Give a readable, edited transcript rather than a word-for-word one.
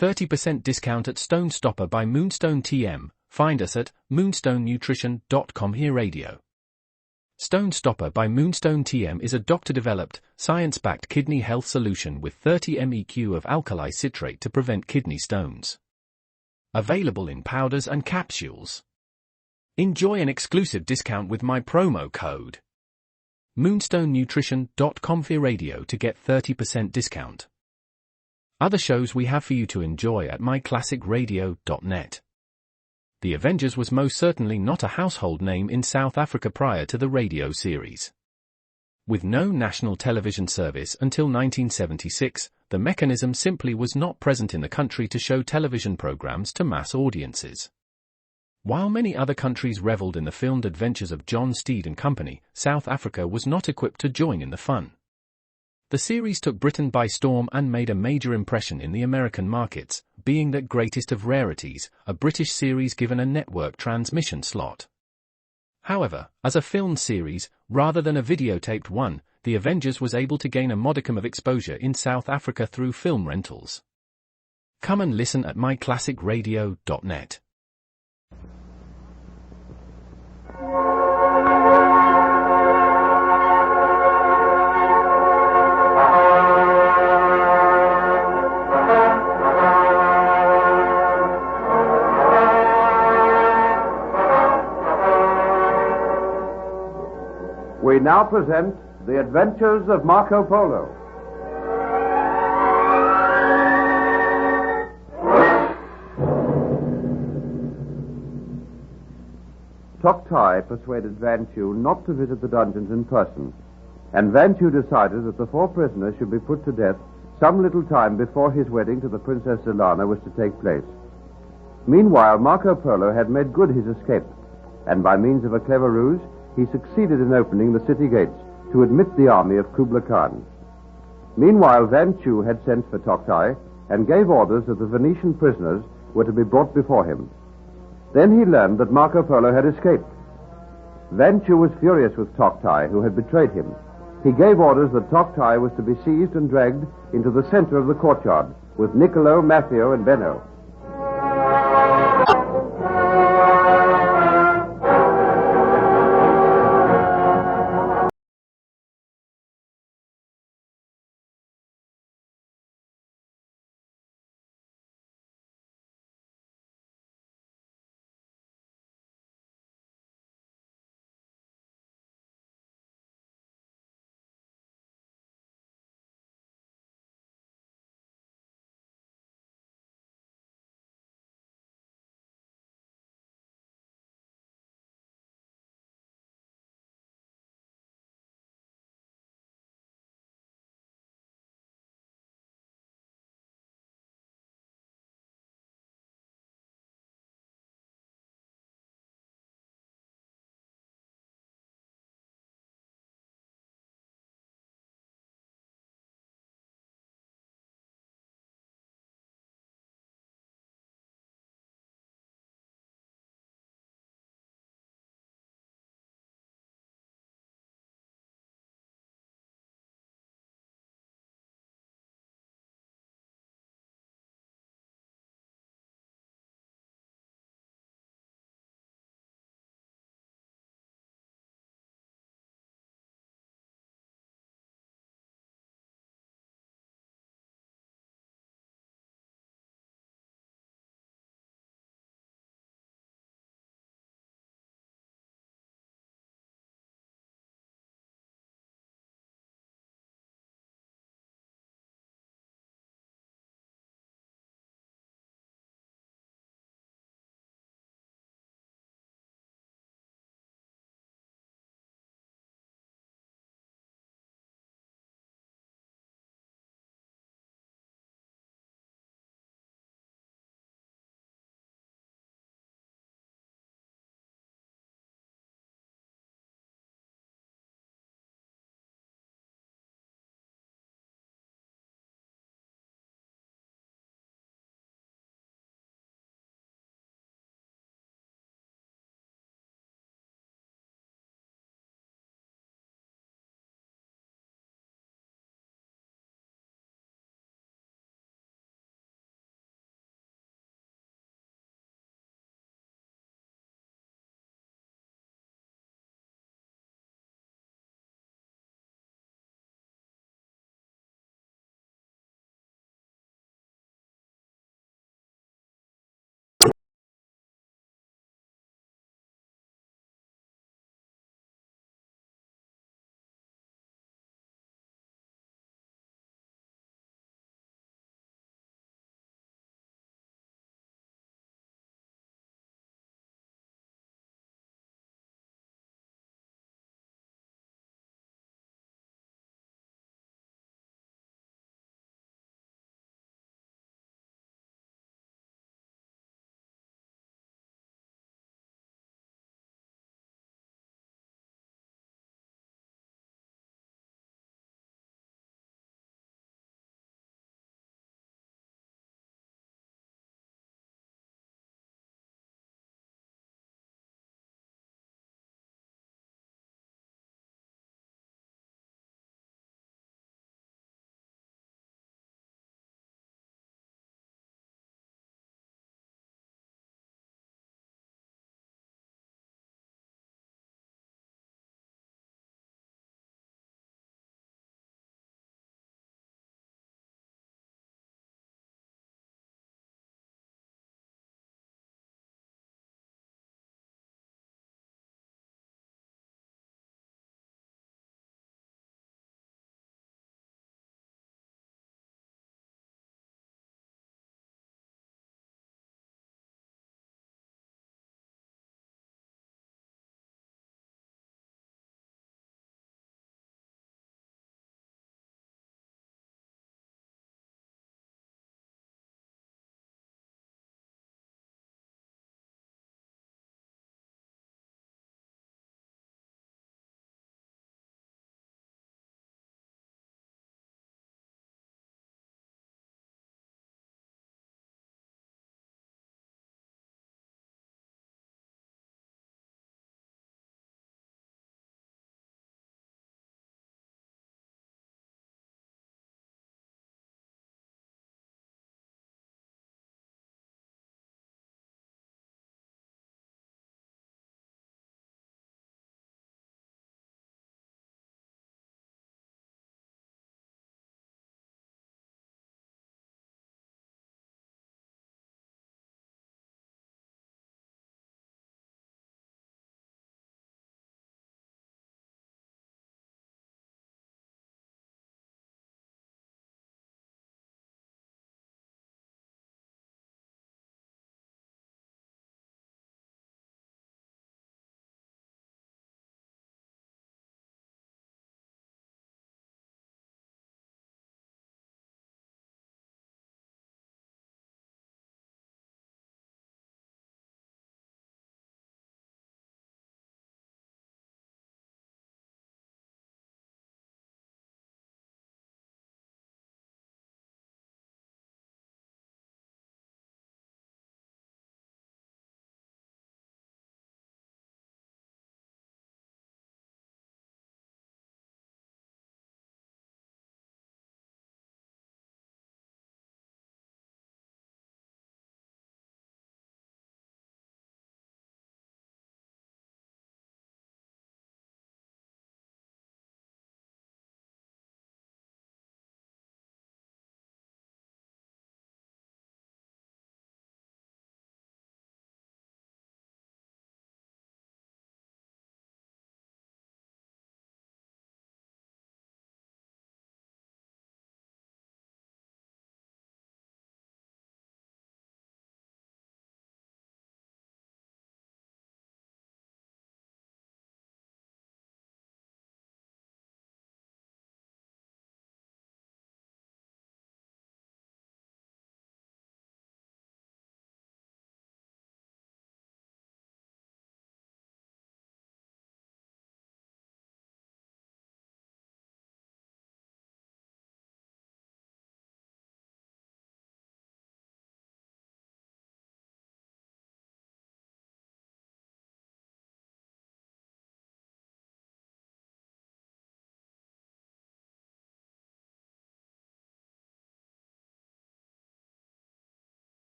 30% discount at Stone Stopper by Moonstone TM. Find us at moonstonenutrition.com. Here radio. Stone Stopper by Moonstone TM is a doctor-developed, science-backed kidney health solution with 30 MEq of alkali citrate to prevent kidney stones. Available in powders and capsules. Enjoy an exclusive discount with my promo code moonstonenutrition.com. Here radio to get 30% discount. Other shows we have for you to enjoy at myclassicradio.net. The Avengers was most certainly not a household name in South Africa prior to the radio series. With no national television service until 1976, the mechanism simply was not present in the country to show television programs to mass audiences. While many other countries reveled in the filmed adventures of John Steed and Company, South Africa was not equipped to join in the fun. The series took Britain by storm and made a major impression in the American markets, being that greatest of rarities, a British series given a network transmission slot. However, as a filmed series, rather than a videotaped one, The Avengers was able to gain a modicum of exposure in South Africa through film rentals. Come and listen at myclassicradio.net. We now present The Adventures of Marco Polo. Toktai persuaded Van Chu not to visit the dungeons in person, and Van Chu decided that the 4 prisoners should be put to death some little time before his wedding to the Princess Zelana was to take place. Meanwhile, Marco Polo had made good his escape, and by means of a clever ruse, he succeeded in opening the city gates to admit the army of Kublai Khan. Meanwhile, Van Chu had sent for Toktai and gave orders that the Venetian prisoners were to be brought before him. Then he learned that Marco Polo had escaped. Van Chu was furious with Toktai, who had betrayed him. He gave orders that Toktai was to be seized and dragged into the center of the courtyard with Niccolo, Matteo, and Benno.